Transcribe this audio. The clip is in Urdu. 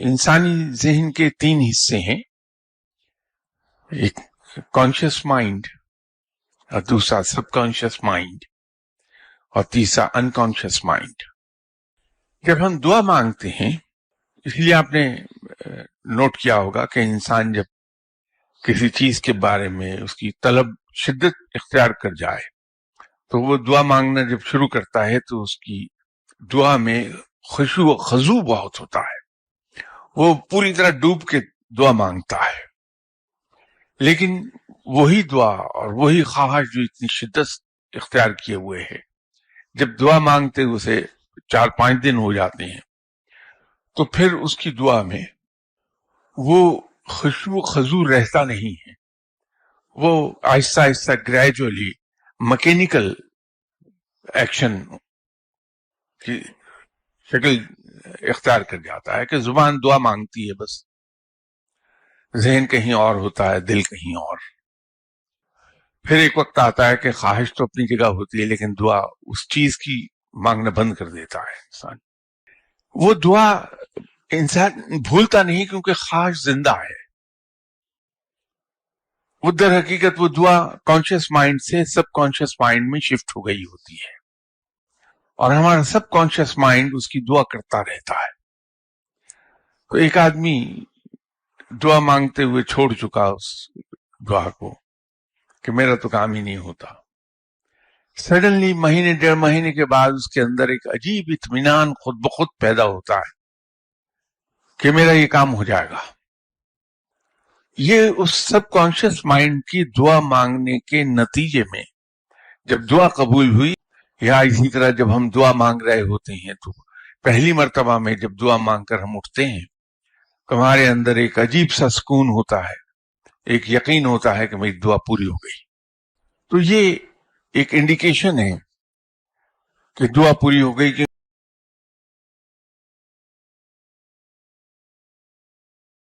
انسانی ذہن کے تین حصے ہیں، ایک کانشیس مائنڈ اور دوسرا سب کانشیس مائنڈ اور تیسرا انکانشیس مائنڈ۔ جب ہم دعا مانگتے ہیں، اس لیے آپ نے نوٹ کیا ہوگا کہ انسان جب کسی چیز کے بارے میں اس کی طلب شدت اختیار کر جائے تو وہ دعا مانگنا جب شروع کرتا ہے تو اس کی دعا میں خشوع و خضوع بہت ہوتا ہے، وہ پوری طرح ڈوب کے دعا مانگتا ہے۔ لیکن وہی دعا اور وہی خواہش جو اتنی شدت اختیار کیے ہوئے ہے، جب دعا مانگتے اسے 4-5 دن ہو جاتے ہیں تو پھر اس کی دعا میں وہ خشوع و خضوع رہتا نہیں ہے، وہ آہستہ آہستہ گریجولی مکینیکل ایکشن کی شکل اختیار کر جاتا ہے کہ زبان دعا مانگتی ہے، بس ذہن کہیں اور ہوتا ہے، دل کہیں اور۔ پھر ایک وقت آتا ہے کہ خواہش تو اپنی جگہ ہوتی ہے لیکن دعا اس چیز کی مانگنا بند کر دیتا ہے انسان۔ وہ دعا انسان بھولتا نہیں کیونکہ خواہش زندہ ہے۔ وہ در حقیقت وہ دعا کانشیس مائنڈ سے سب کانشیس مائنڈ میں شفٹ ہو گئی ہوتی ہے اور ہمارا سب کانشیس مائنڈ اس کی دعا کرتا رہتا ہے۔ تو ایک آدمی دعا مانگتے ہوئے چھوڑ چکا اس دعا کو کہ میرا تو کام ہی نہیں ہوتا، سڈنلی مہینے 1.5 مہینے کے بعد اس کے اندر ایک عجیب اطمینان خود بخود پیدا ہوتا ہے کہ میرا یہ کام ہو جائے گا۔ یہ اس سب کانشیس مائنڈ کی دعا مانگنے کے نتیجے میں جب دعا قبول ہوئی، یا اسی طرح جب ہم دعا مانگ رہے ہوتے ہیں تو پہلی مرتبہ میں جب دعا مانگ کر ہم اٹھتے ہیں تو ہمارے اندر ایک عجیب سا سکون ہوتا ہے، ایک یقین ہوتا ہے کہ میری دعا پوری ہو گئی۔ تو یہ ایک انڈیکیشن ہے کہ دعا پوری ہو گئی کہ